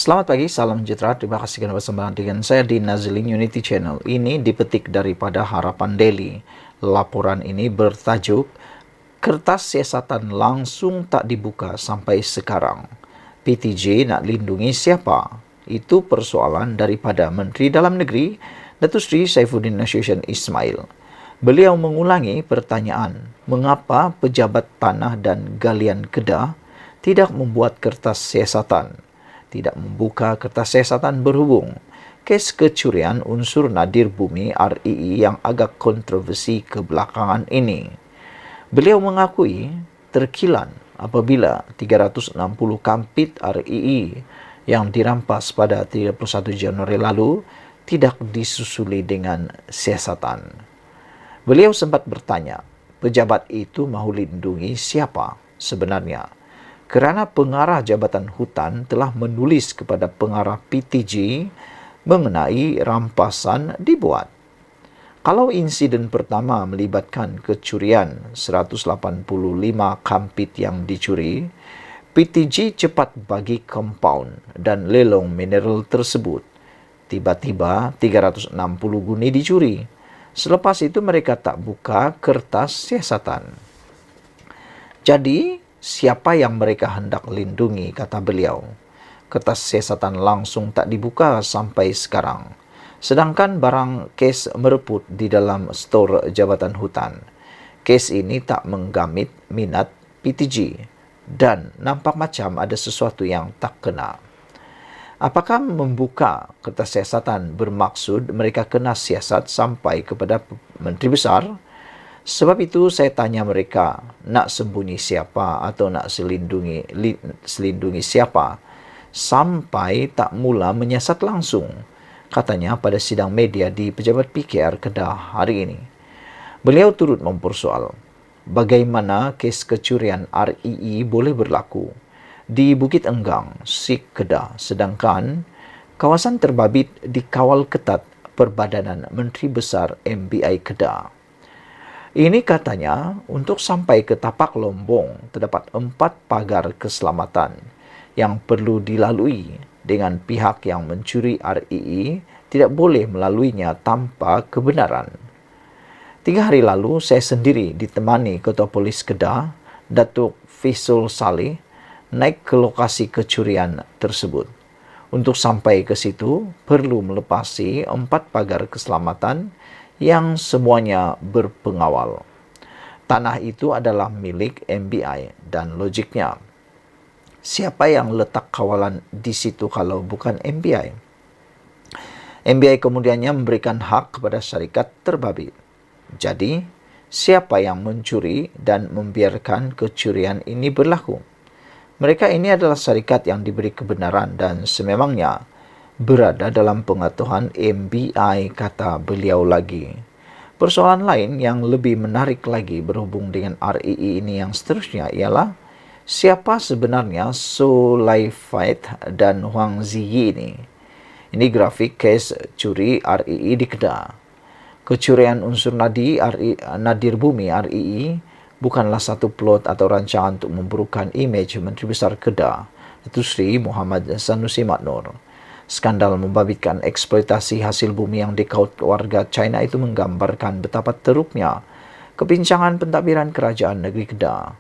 Selamat pagi, salam sejahtera. Terima kasih kerana bersama dengan saya di Nazilin Unity Channel. Ini dipetik daripada Harapan Daily. Laporan ini bertajuk Kertas Siasatan Langsung Tak Dibuka Sampai Sekarang. PTJ nak lindungi siapa? Itu persoalan daripada Menteri Dalam Negeri, Datuk Seri Saifuddin Nasution Ismail. Beliau mengulangi pertanyaan, mengapa pejabat tanah dan galian Kedah tidak membuat kertas siasatan? Tidak membuka kertas siasatan berhubung kes kecurian unsur nadir bumi REE yang agak kontroversi kebelakangan ini. Beliau mengakui terkilan apabila 360 kampit REE yang dirampas pada 31 Januari lalu tidak disusuli dengan siasatan. Beliau sempat bertanya, pejabat itu mahu lindungi siapa sebenarnya? Kerana pengarah Jabatan Hutan telah menulis kepada pengarah PTJ mengenai rampasan dibuat. Kalau insiden pertama melibatkan kecurian 185 kampit yang dicuri, PTJ cepat bagi kompaun dan lelong mineral tersebut. Tiba-tiba 360 guni dicuri. Selepas itu mereka tak buka kertas siasatan. Jadi, siapa yang mereka hendak lindungi, kata beliau. Kertas siasatan langsung tak dibuka sampai sekarang. Sedangkan barang kes mereput di dalam stor Jabatan Hutan. Kes ini tak menggamit minat PTJ dan nampak macam ada sesuatu yang tak kena. Apakah membuka kertas siasatan bermaksud mereka kena siasat sampai kepada Menteri Besar? Sebab itu saya tanya mereka, nak sembunyi siapa atau nak selindungi siapa sampai tak mula menyiasat langsung, katanya pada sidang media di Pejabat PKR Kedah hari ini. Beliau turut mempersoal bagaimana kes kecurian REE boleh berlaku di Bukit Enggang, Sik Kedah, sedangkan kawasan terbabit dikawal ketat Perbadanan Menteri Besar MBI Kedah. Ini katanya, untuk sampai ke tapak Lombong, terdapat 4 pagar keselamatan yang perlu dilalui dengan pihak yang mencuri REE tidak boleh melaluinya tanpa kebenaran. 3 hari lalu, saya sendiri ditemani Ketua Polis Kedah, Datuk Faisal Saleh, naik ke lokasi kecurian tersebut. Untuk sampai ke situ, perlu melepasi 4 pagar keselamatan yang semuanya berpengawal. Tanah itu adalah milik MBI dan logiknya, siapa yang letak kawalan di situ kalau bukan MBI? MBI kemudiannya memberikan hak kepada syarikat terbabit. Jadi, siapa yang mencuri dan membiarkan kecurian ini berlaku? Mereka ini adalah syarikat yang diberi kebenaran dan sememangnya berada dalam pengetahuan MBI, kata beliau lagi. Persoalan lain yang lebih menarik lagi berhubung dengan REE ini yang seterusnya ialah siapa sebenarnya So Lai Fat dan Huang Ziyi ini. Ini grafik kes curi REE di Kedah. Kecurian unsur nadir bumi REE bukanlah satu plot atau rancangan untuk memburukan imej Menteri Besar Kedah, Datuk Seri Muhammad Sanusi Maknur. Skandal membabitkan eksploitasi hasil bumi yang dikaut warga China itu menggambarkan betapa teruknya kebincangan pentadbiran kerajaan negeri Kedah.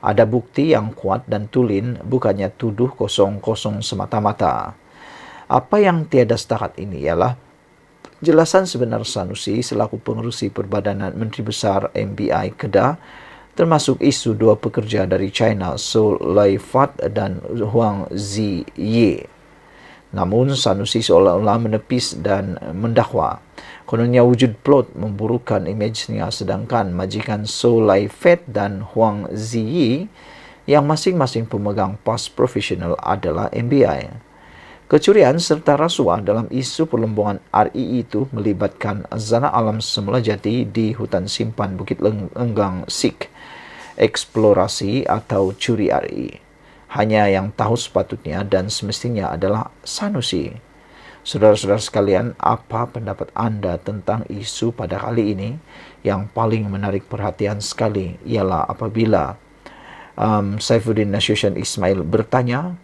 Ada bukti yang kuat dan tulen, bukannya tuduh kosong-kosong semata-mata. Apa yang tiada setakat ini ialah jelasan sebenar Sanusi selaku pengerusi Perbadanan Menteri Besar MBI Kedah, termasuk isu 2 pekerja dari China, So Lai Fat dan Huang Ziyi. Namun Sanusi seolah-olah menepis dan mendakwa. Kononnya wujud plot memburukan imejnya, sedangkan majikan So Lai Fat dan Huang Ziyi yang masing-masing pemegang pas profesional adalah MBI. Kecurian serta rasuah dalam isu perlombongan REE itu melibatkan zana alam semula jati di hutan simpan Bukit Enggang Sik, eksplorasi atau curi REE. Hanya yang tahu sepatutnya dan semestinya adalah Sanusi. Saudara-saudara sekalian, apa pendapat anda tentang isu pada kali ini? Yang paling menarik perhatian sekali ialah apabila Saifuddin Nasution Ismail bertanya,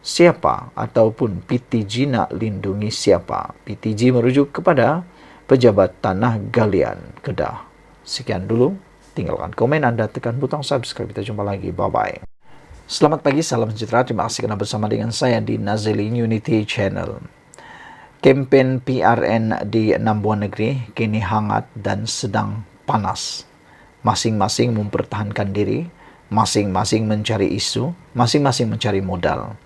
siapa ataupun PTG nak lindungi siapa. PTG merujuk kepada Pejabat Tanah Galian Kedah. Sekian dulu. Tinggalkan komen Anda, tekan butang subscribe. Kita jumpa lagi. Bye-bye. Selamat pagi, salam sejahtera. Terima kasih kerana bersama dengan saya di Nazilin Unity Channel. Kempen PRN di 6 buah negeri kini hangat dan sedang panas. Masing-masing mempertahankan diri, masing-masing mencari isu, masing-masing mencari modal.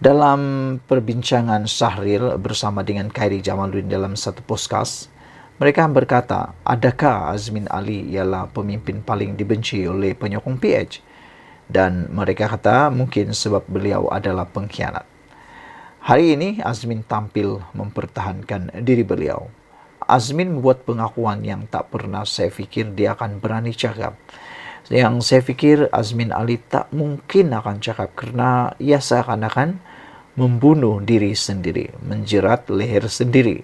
Dalam perbincangan Syahril bersama dengan Khairi Jamaluddin dalam satu podcast, mereka berkata, adakah Azmin Ali ialah pemimpin paling dibenci oleh penyokong PH? Dan mereka kata mungkin sebab beliau adalah pengkhianat. Hari ini Azmin tampil mempertahankan diri beliau. Azmin membuat pengakuan yang tak pernah saya fikir dia akan berani cakap. Yang saya fikir Azmin Ali tak mungkin akan cakap kerana ia seakan-akan membunuh diri sendiri, menjerat leher sendiri.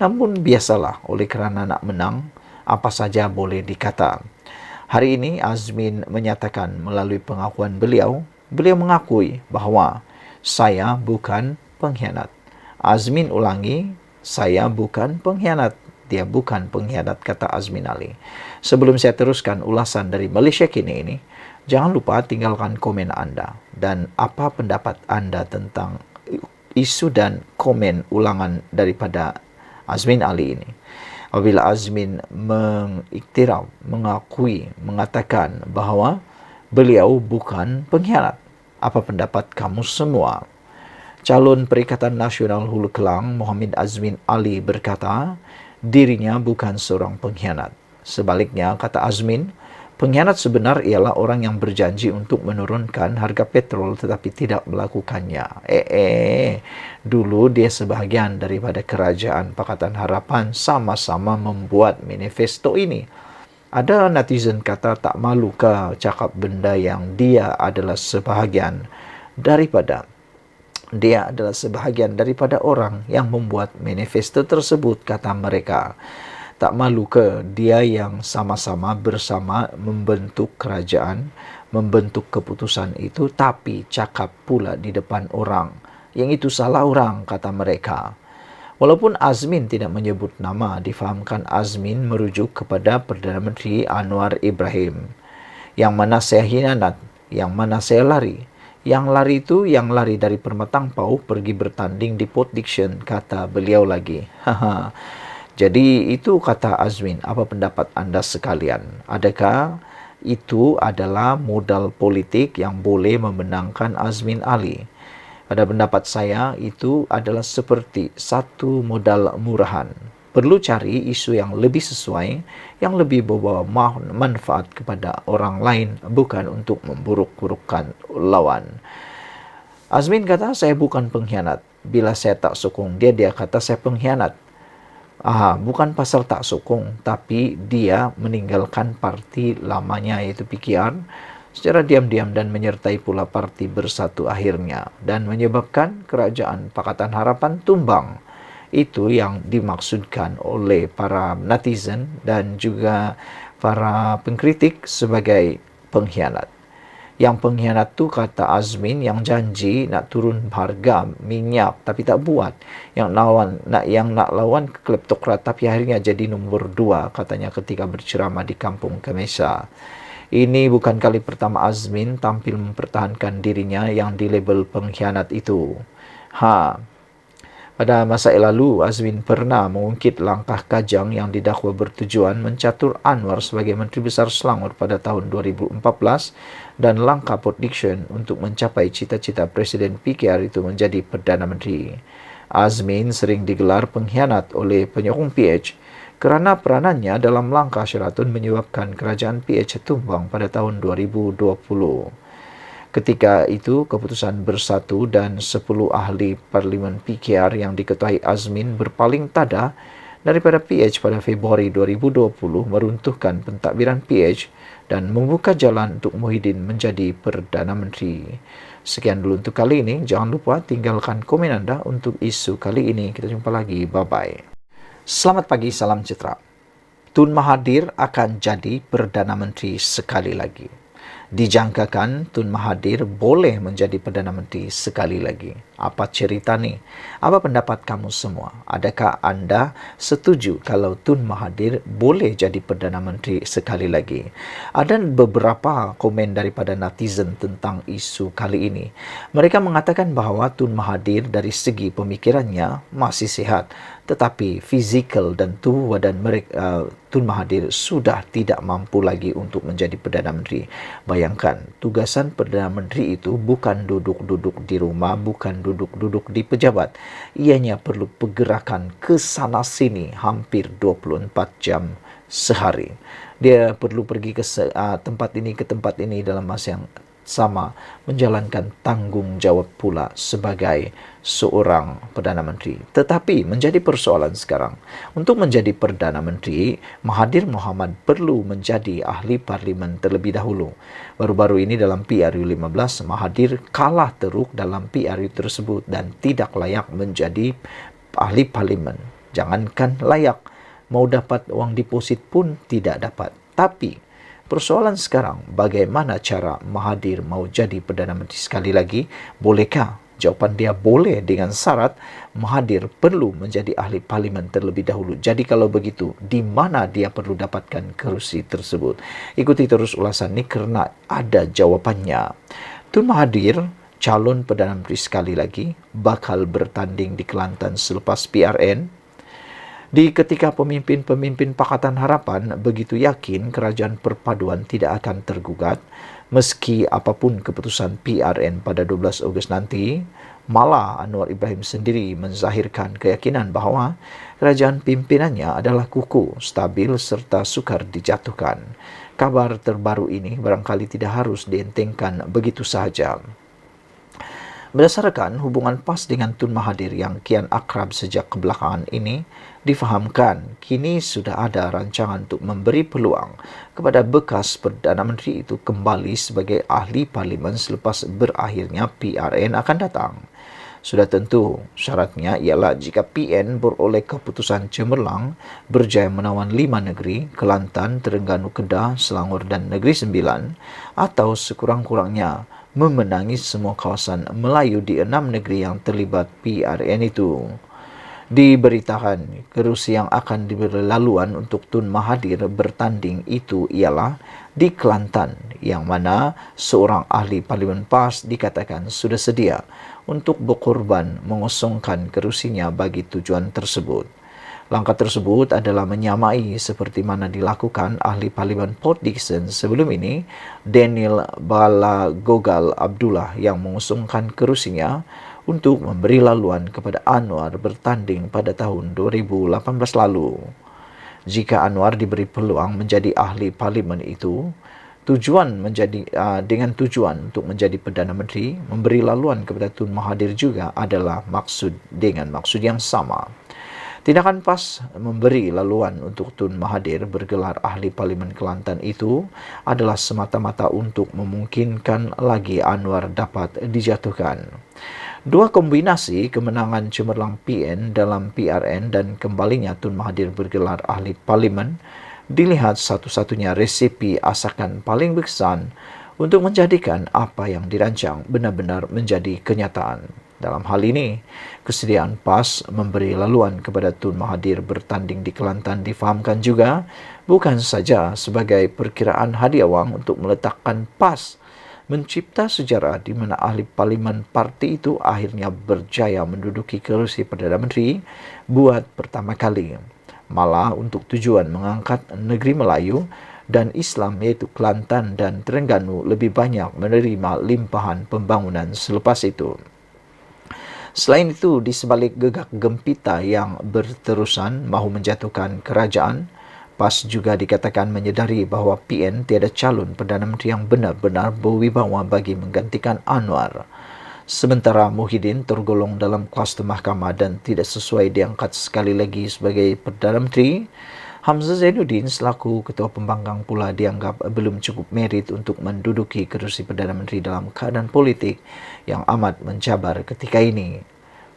Namun biasalah, oleh kerana nak menang, apa saja boleh dikata. Hari ini Azmin menyatakan melalui pengakuan beliau mengakui bahawa saya bukan pengkhianat. Azmin ulangi, saya bukan pengkhianat. Dia bukan pengkhianat, kata Azmin Ali. Sebelum saya teruskan ulasan dari Malaysia Kini ini, jangan lupa tinggalkan komen Anda dan apa pendapat Anda tentang isu dan komen ulangan daripada Azmin Ali ini. Apabila Azmin mengiktiraf, mengakui, mengatakan bahawa beliau bukan pengkhianat. Apa pendapat kamu semua? Calon Perikatan Nasional Hulu Kelang, Muhammad Azmin Ali berkata, dirinya bukan seorang pengkhianat. Sebaliknya, kata Azmin, pengkhianat sebenar ialah orang yang berjanji untuk menurunkan harga petrol tetapi tidak melakukannya. Dulu dia sebahagian daripada Kerajaan Pakatan Harapan sama-sama membuat manifesto ini. Ada netizen kata tak malu ke cakap benda yang dia adalah sebahagian daripada orang yang membuat manifesto tersebut, kata mereka. Tak malu ke dia yang sama-sama bersama membentuk kerajaan, membentuk keputusan itu, tapi cakap pula di depan orang. Yang itu salah orang, kata mereka. Walaupun Azmin tidak menyebut nama, difahamkan Azmin merujuk kepada Perdana Menteri Anwar Ibrahim. Yang mana saya hianat, yang mana saya lari. Yang lari itu yang lari dari Permatang Pau pergi bertanding di Port Dickson, kata beliau lagi. Jadi itu kata Azmin. Apa pendapat Anda sekalian? Adakah itu adalah modal politik yang boleh memenangkan Azmin Ali? Pada pendapat saya, itu adalah seperti satu modal murahan. Perlu cari isu yang lebih sesuai, yang lebih membawa manfaat kepada orang lain, bukan untuk memburuk-burukkan lawan. Azmin kata, saya bukan pengkhianat. Bila saya tak sokong dia kata saya pengkhianat. Bukan pasal tak sokong, tapi dia meninggalkan parti lamanya iaitu PKR secara diam-diam dan menyertai pula parti Bersatu akhirnya dan menyebabkan Kerajaan Pakatan Harapan tumbang. Itu yang dimaksudkan oleh para netizen dan juga para pengkritik sebagai pengkhianat. Yang pengkhianat tu, kata Azmin, yang janji nak turun harga minyak tapi tak buat. Yang nak lawan kleptokrat tapi akhirnya jadi nombor 2, katanya ketika berceramah di Kampung Kemesa. Ini bukan kali pertama Azmin tampil mempertahankan dirinya yang dilabel pengkhianat itu. Pada masa lalu, Azmin pernah mengungkit langkah Kajang yang didakwa bertujuan mencatur Anwar sebagai Menteri Besar Selangor pada tahun 2014 dan langkah Port Dickson untuk mencapai cita-cita Presiden PKR itu menjadi Perdana Menteri. Azmin sering digelar pengkhianat oleh penyokong PH kerana peranannya dalam langkah Sheraton menyebabkan kerajaan PH tumbang pada tahun 2020. Ketika itu, keputusan Bersatu dan 10 ahli Parlimen PKR yang diketuai Azmin berpaling tada daripada PH pada Februari 2020 meruntuhkan pentadbiran PH dan membuka jalan untuk Muhyiddin menjadi Perdana Menteri. Sekian dulu untuk kali ini. Jangan lupa tinggalkan komen Anda untuk isu kali ini. Kita jumpa lagi. Bye-bye. Selamat pagi, salam sejahtera. Tun Mahathir akan jadi Perdana Menteri sekali lagi. Dijangkakan Tun Mahathir boleh menjadi Perdana Menteri sekali lagi. Apa cerita nih? Apa pendapat kamu semua? Adakah anda setuju kalau Tun Mahathir boleh jadi Perdana Menteri sekali lagi? Ada beberapa komen daripada netizen tentang isu kali ini. Mereka mengatakan bahawa Tun Mahathir dari segi pemikirannya masih sihat, tetapi fizikal dan tubuh badan mereka, Tun Mahathir sudah tidak mampu lagi untuk menjadi Perdana Menteri. Bayangkan, tugasan Perdana Menteri itu bukan duduk-duduk di rumah, bukan duduk-duduk di pejabat. Ianya perlu pergerakan ke sana sini hampir 24 jam sehari. Dia perlu pergi ke tempat ini ke tempat ini dalam masa yang sama, menjalankan tanggung jawab pula sebagai seorang Perdana Menteri. Tetapi menjadi persoalan sekarang, untuk menjadi Perdana Menteri, Mahathir Mohamad perlu menjadi ahli parlimen terlebih dahulu. Baru-baru ini dalam PRU 15, Mahathir kalah teruk dalam PRU tersebut dan tidak layak menjadi ahli parlimen. Jangankan layak, mau dapat uang deposit pun tidak dapat. Tapi persoalan sekarang, bagaimana cara Mahathir mau jadi Perdana Menteri sekali lagi? Bolehkah? Jawapan dia boleh dengan syarat Mahathir perlu menjadi ahli parlimen terlebih dahulu. Jadi kalau begitu, di mana dia perlu dapatkan kerusi tersebut? Ikuti terus ulasan ini kerana ada jawapannya. Tun Mahathir, calon Perdana Menteri sekali lagi, bakal bertanding di Kelantan selepas PRN. Di ketika pemimpin-pemimpin Pakatan Harapan begitu yakin kerajaan perpaduan tidak akan tergugat, meski apapun keputusan PRN pada 12 Ogos nanti, malah Anwar Ibrahim sendiri menzahirkan keyakinan bahawa kerajaan pimpinannya adalah kukuh, stabil serta sukar dijatuhkan. Kabar terbaru ini barangkali tidak harus dientengkan begitu sahaja. Berdasarkan hubungan PAS dengan Tun Mahathir yang kian akrab sejak kebelakangan ini, difahamkan kini sudah ada rancangan untuk memberi peluang kepada bekas Perdana Menteri itu kembali sebagai ahli parlimen selepas berakhirnya PRN akan datang. Sudah tentu syaratnya ialah jika PN beroleh keputusan cemerlang berjaya menawan 5 negeri, Kelantan, Terengganu, Kedah, Selangor dan Negeri Sembilan, atau sekurang-kurangnya memenangi semua kawasan Melayu di 6 negeri yang terlibat PRN itu. Diberitakan kerusi yang akan diberi laluan untuk Tun Mahathir bertanding itu ialah di Kelantan, yang mana seorang ahli parlimen PAS dikatakan sudah sedia untuk berkorban mengosongkan kerusinya bagi tujuan tersebut. Langkah tersebut adalah menyamai seperti mana dilakukan ahli parlimen Port Dickson sebelum ini, Daniel Balagogal Abdullah, yang mengusungkan kerusinya untuk memberi laluan kepada Anwar bertanding pada tahun 2018 lalu. Jika Anwar diberi peluang menjadi ahli parlimen itu, dengan tujuan untuk menjadi Perdana Menteri, memberi laluan kepada Tun Mahathir juga adalah dengan maksud yang sama. Tindakan PAS memberi laluan untuk Tun Mahathir bergelar ahli parlimen Kelantan itu adalah semata-mata untuk memungkinkan lagi Anwar dapat dijatuhkan. Dua kombinasi kemenangan cemerlang PN dalam PRN dan kembalinya Tun Mahathir bergelar ahli parlimen dilihat satu-satunya resipi asakan paling berkesan untuk menjadikan apa yang dirancang benar-benar menjadi kenyataan. Dalam hal ini, kesediaan PAS memberi laluan kepada Tun Mahathir bertanding di Kelantan difahamkan juga bukan saja sebagai perkiraan hadiah wang untuk meletakkan PAS mencipta sejarah di mana ahli parlimen parti itu akhirnya berjaya menduduki kerusi Perdana Menteri buat pertama kali, malah untuk tujuan mengangkat negeri Melayu dan Islam iaitu Kelantan dan Terengganu lebih banyak menerima limpahan pembangunan selepas itu. Selain itu, di sebalik gegak gempita yang berterusan mahu menjatuhkan kerajaan, PAS juga dikatakan menyedari bahawa PN tiada calon Perdana Menteri yang benar-benar berwibawa bagi menggantikan Anwar. Sementara Muhyiddin tergolong dalam kluster mahkamah dan tidak sesuai diangkat sekali lagi sebagai Perdana Menteri, Hamzah Zainuddin selaku Ketua Pembangkang pula dianggap belum cukup merit untuk menduduki kerusi Perdana Menteri dalam keadaan politik yang amat mencabar ketika ini.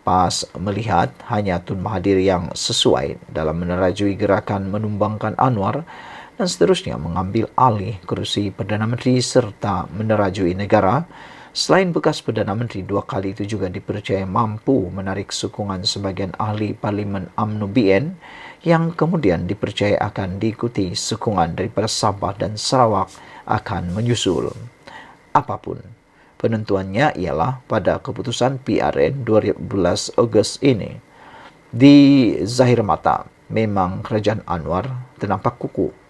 PAS melihat hanya Tun Mahathir yang sesuai dalam menerajui gerakan menumbangkan Anwar dan seterusnya mengambil alih kursi Perdana Menteri serta menerajui negara. Selain bekas Perdana Menteri, 2 kali itu juga dipercaya mampu menarik sokongan sebagian ahli Parlimen UMNO BN yang kemudian dipercaya akan diikuti sokongan daripada Sabah dan Sarawak akan menyusul. Apapun, penentuannya ialah pada keputusan PRN 12 Ogos ini. Di zahir mata, memang kerajaan Anwar ternampak kukuh,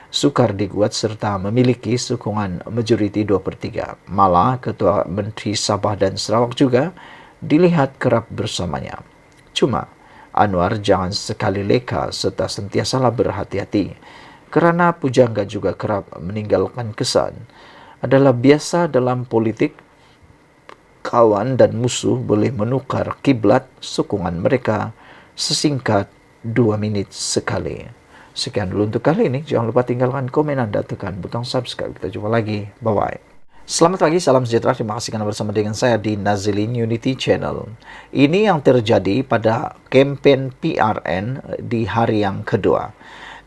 sukar diguat serta memiliki sokongan majoriti 2/3. Malah Ketua Menteri Sabah dan Sarawak juga dilihat kerap bersamanya. Cuma Anwar jangan sekali leka serta sentiasalah berhati-hati, kerana pujangga juga kerap meninggalkan kesan. Adalah biasa dalam politik, kawan dan musuh boleh menukar kiblat sokongan mereka sesingkat 2 minit sekali. Sekian dulu untuk kali ini. Jangan lupa tinggalkan komen Anda, tekan butang subscribe. Kita jumpa lagi. Bye-bye. Selamat pagi, salam sejahtera. Terima kasih karena bersama dengan saya di Nazilin Unity Channel. Ini yang terjadi pada kempen PRN di hari yang kedua.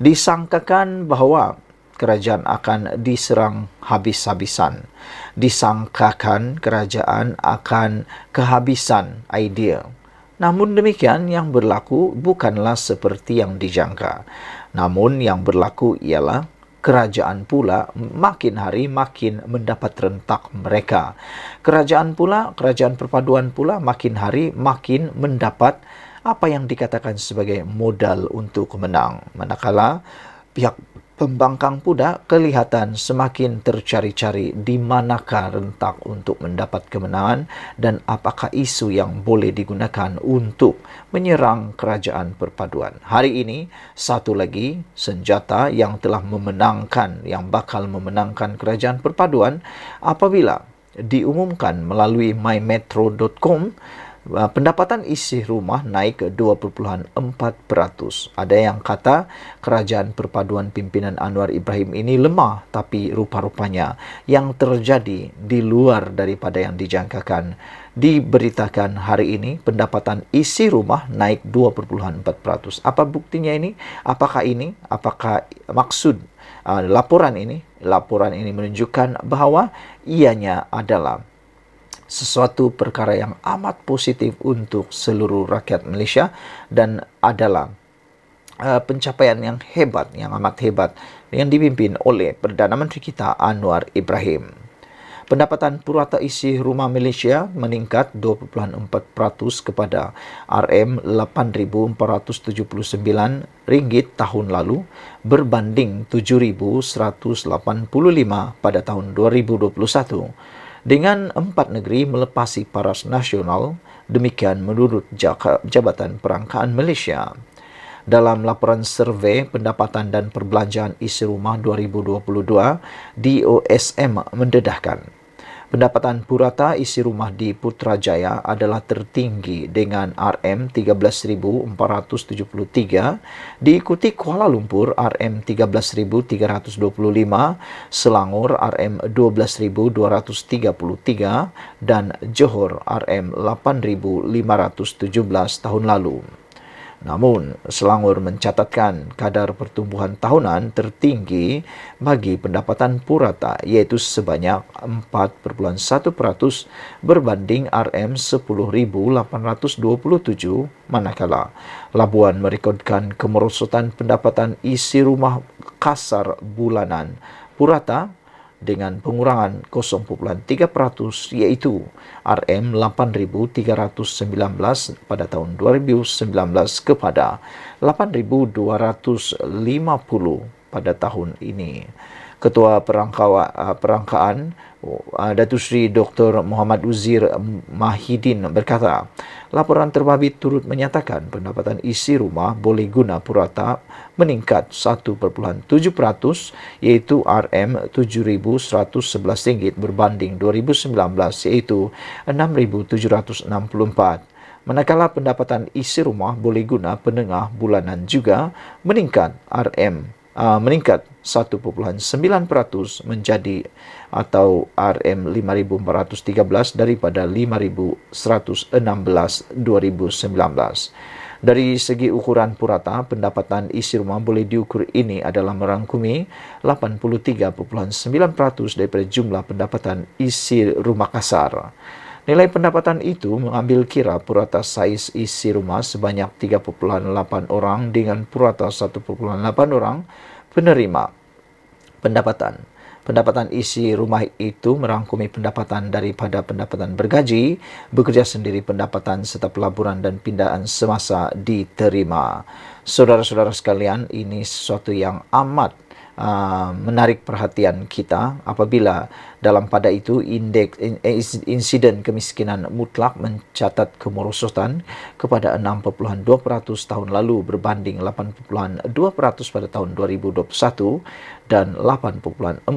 Disangkakan bahwa kerajaan akan diserang habis-habisan. Disangkakan kerajaan akan kehabisan idea. Namun demikian, yang berlaku bukanlah seperti yang dijangka. Namun yang berlaku ialah kerajaan pula makin hari makin mendapat rentak mereka. Kerajaan perpaduan pula makin hari makin mendapat apa yang dikatakan sebagai modal untuk menang. Manakala pihak pembangkang pula kelihatan semakin tercari-cari di manakah rentak untuk mendapat kemenangan dan apakah isu yang boleh digunakan untuk menyerang kerajaan perpaduan. Hari ini, satu lagi senjata yang telah memenangkan, yang bakal memenangkan kerajaan perpaduan apabila diumumkan melalui mymetro.com, pendapatan isi rumah naik ke 2.4%. Ada yang kata kerajaan perpaduan pimpinan Anwar Ibrahim ini lemah, tapi rupa-rupanya yang terjadi di luar daripada yang dijangkakan. Diberitakan hari ini pendapatan isi rumah naik 2.4%. Apa buktinya ini? Apakah maksud laporan ini? Laporan ini menunjukkan bahwa ianya adalah sesuatu perkara yang amat positif untuk seluruh rakyat Malaysia dan adalah pencapaian yang hebat, yang amat hebat yang dipimpin oleh Perdana Menteri kita Anwar Ibrahim. Pendapatan purata isi rumah Malaysia meningkat 2.4% kepada RM8,479 tahun lalu berbanding 7,185 pada tahun 2021. Dengan 4 negeri melepasi paras nasional, demikian menurut Jabatan Perangkaan Malaysia. Dalam laporan survei pendapatan dan perbelanjaan isi rumah 2022, DOSM mendedahkan pendapatan purata isi rumah di Putrajaya adalah tertinggi dengan RM13,473, diikuti Kuala Lumpur RM13,325, Selangor RM12,233 dan Johor RM8,517 tahun lalu. Namun, Selangor mencatatkan kadar pertumbuhan tahunan tertinggi bagi pendapatan purata, iaitu sebanyak 4,1% berbanding RM10,827, manakala Labuan merekodkan kemerosotan pendapatan isi rumah kasar bulanan purata dengan pengurangan 0.3%, iaitu RM8,319 pada tahun 2019 kepada 8,250 pada tahun ini. Ketua Perangkaan Datuk Seri Dr. Muhammad Uzir Mahidin berkata, laporan terbabit turut menyatakan pendapatan isi rumah boleh guna purata meningkat 1.7%, iaitu RM7,111 berbanding 2019, iaitu RM6,764. Manakala pendapatan isi rumah boleh guna penengah bulanan juga meningkat 1.9% menjadi atau RM5,413 daripada RM5,116 2019. Dari segi ukuran purata, pendapatan isi rumah boleh diukur ini adalah merangkumi 83,9% daripada jumlah pendapatan isi rumah kasar. Nilai pendapatan itu mengambil kira purata saiz isi rumah sebanyak 3,8 orang dengan purata 1,8 orang penerima pendapatan. Pendapatan isi rumah itu merangkumi pendapatan daripada pendapatan bergaji, bekerja sendiri pendapatan serta pelaburan dan pindahan semasa diterima. Saudara-saudara sekalian, ini sesuatu yang amat menarik perhatian kita apabila dalam pada itu insiden kemiskinan mutlak mencatat kemerosotan kepada 6,2% tahun lalu berbanding 8,2% pada tahun 2021 dan 8,4%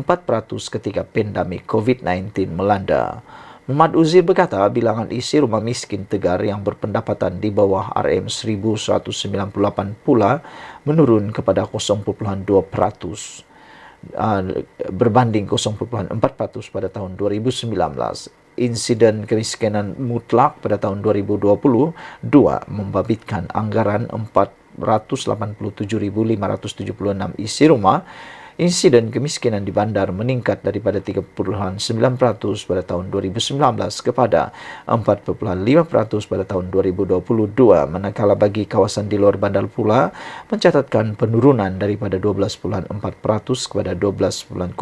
ketika pandemik COVID-19 melanda. Muhammad Uzir berkata bilangan isi rumah miskin Tegar yang berpendapatan di bawah RM1.198 pula menurun kepada 0,2% berbanding 0,4% pada tahun 2019. Insiden kemiskinan mutlak pada tahun 2022 membabitkan anggaran 487.576 isi rumah. Insiden kemiskinan di bandar meningkat daripada 3,9% pada tahun 2019 kepada 4,5% pada tahun 2022, manakala bagi kawasan di luar bandar pula mencatatkan penurunan daripada 12,4% kepada 12,0%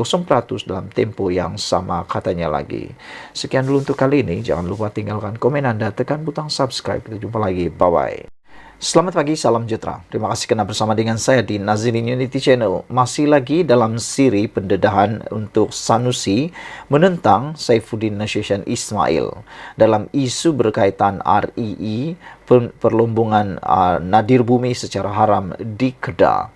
dalam tempoh yang sama, katanya lagi. Sekian dulu untuk kali ini. Jangan lupa tinggalkan komen Anda, tekan butang subscribe. Kita jumpa lagi. Bye-bye. Selamat pagi, salam sejahtera. Terima kasih kerana bersama dengan saya di Nazilin Unity Channel. Masih lagi dalam siri pendedahan untuk Sanusi menentang Saifuddin Nasution Ismail dalam isu berkaitan REE, perlombongan nadir bumi secara haram di Kedah.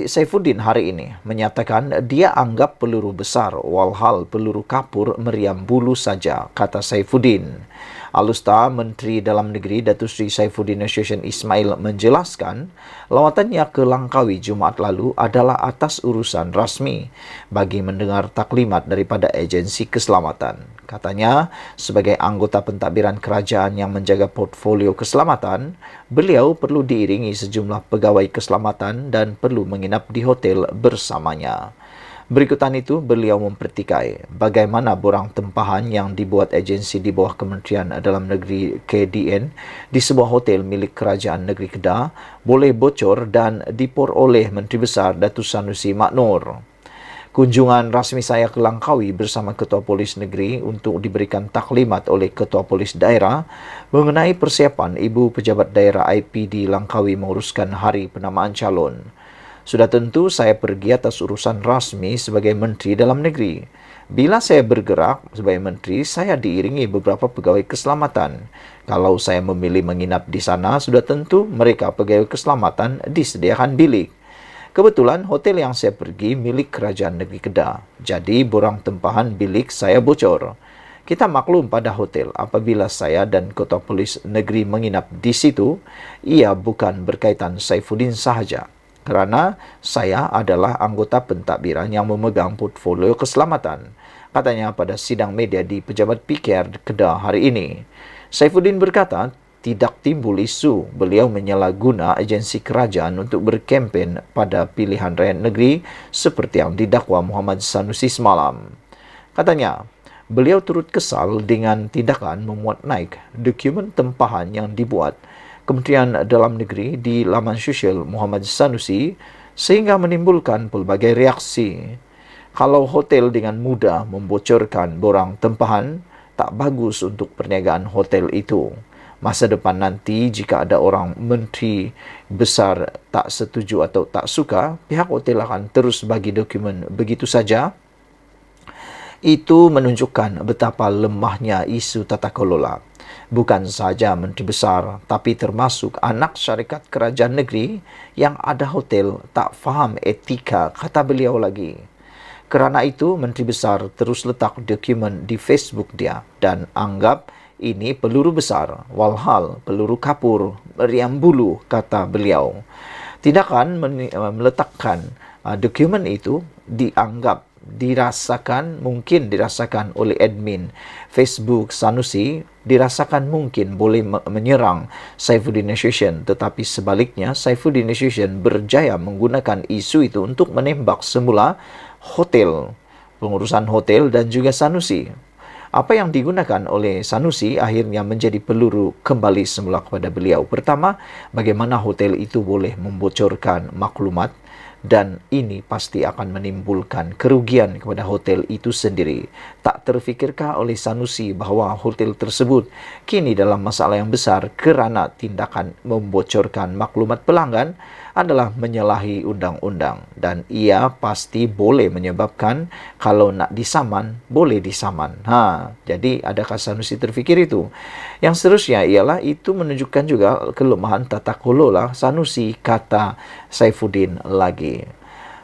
Saifuddin hari ini menyatakan dia anggap peluru besar walhal peluru kapur meriam bulu saja, kata Saifuddin. Alusta Menteri Dalam Negeri Datuk Seri Saifuddin Nasution Ismail menjelaskan lawatannya ke Langkawi Jumaat lalu adalah atas urusan rasmi bagi mendengar taklimat daripada agensi keselamatan. Katanya, sebagai anggota pentadbiran kerajaan yang menjaga portfolio keselamatan, beliau perlu diiringi sejumlah pegawai keselamatan dan perlu menginap di hotel bersamanya. Berikutan itu, beliau mempertikai bagaimana borang tempahan yang dibuat agensi di bawah Kementerian Dalam Negeri KDN di sebuah hotel milik Kerajaan Negeri Kedah boleh bocor dan diperoleh Menteri Besar Datuk Sanusi Maknor. Kunjungan rasmi saya ke Langkawi bersama Ketua Polis Negeri untuk diberikan taklimat oleh Ketua Polis Daerah mengenai persiapan Ibu Pejabat Daerah IPD Langkawi menguruskan hari penamaan calon. Sudah tentu saya pergi atas urusan rasmi sebagai Menteri Dalam Negeri. Bila saya bergerak sebagai Menteri, saya diiringi beberapa pegawai keselamatan. Kalau saya memilih menginap di sana, sudah tentu mereka pegawai keselamatan disediakan bilik. Kebetulan hotel yang saya pergi milik Kerajaan Negeri Kedah. Jadi borang tempahan bilik saya bocor. Kita maklum pada hotel apabila saya dan Ketua Polis Negeri menginap di situ, ia bukan berkaitan Saifuddin sahaja. Kerana saya adalah anggota pentadbiran yang memegang portfolio keselamatan, katanya pada sidang media di Pejabat PKR Kedah hari ini. Saifuddin berkata, tidak timbul isu beliau menyalahguna agensi kerajaan untuk berkempen pada pilihan rakyat negeri seperti yang didakwa Muhammad Sanusi semalam. Katanya, beliau turut kesal dengan tindakan memuat naik dokumen tempahan yang dibuat Kementerian Dalam Negeri di laman sosial Muhammad Sanusi sehingga menimbulkan pelbagai reaksi. Kalau hotel dengan mudah membocorkan borang tempahan, tak bagus untuk perniagaan hotel itu. Masa depan nanti jika ada orang menteri besar tak setuju atau tak suka, pihak hotel akan terus bagi dokumen begitu saja. Itu menunjukkan betapa lemahnya isu tata kelola. Bukan saja Menteri Besar, tapi termasuk anak syarikat kerajaan negeri yang ada hotel tak faham etika, kata beliau lagi. Kerana itu, Menteri Besar terus letak dokumen di Facebook dia dan anggap ini peluru besar, walhal peluru kapur meriam bulu, kata beliau. Tindakan meletakkan dokumen itu dianggap mungkin dirasakan oleh admin Facebook Sanusi, dirasakan mungkin boleh menyerang Saifuddin Nasution, tetapi sebaliknya Saifuddin Nasution berjaya menggunakan isu itu untuk menembak semula hotel, pengurusan hotel dan juga Sanusi. Apa yang digunakan oleh Sanusi akhirnya menjadi peluru kembali semula kepada beliau. Pertama, bagaimana hotel itu boleh membocorkan maklumat, dan ini pasti akan menimbulkan kerugian kepada hotel itu sendiri. Tak terfikirkah oleh Sanusi bahwa hotel tersebut kini dalam masalah yang besar kerana tindakan membocorkan maklumat pelanggan adalah menyalahi undang-undang, dan ia pasti boleh menyebabkan kalau nak disaman, boleh disaman. Jadi adakah Sanusi terfikir itu? Yang seterusnya ialah itu menunjukkan juga kelemahan tata kelola Sanusi, kata Saifuddin lagi.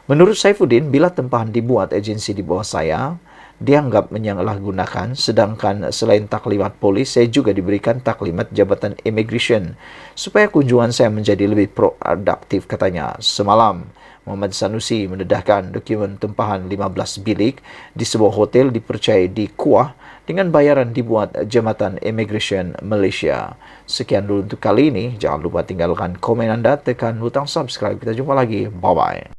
Menurut Saifuddin, bila tempahan dibuat agensi di bawah saya, dianggap menyalahgunakan, sedangkan selain taklimat polis, saya juga diberikan taklimat Jabatan Immigration supaya kunjungan saya menjadi lebih produktif, katanya. Semalam, Muhammad Sanusi mendedahkan dokumen tempahan 15 bilik di sebuah hotel dipercayai di Kuah dengan bayaran dibuat Jabatan Immigration Malaysia. Sekian dulu untuk kali ini. Jangan lupa tinggalkan komen anda, tekan butang subscribe. Kita jumpa lagi. Bye-bye.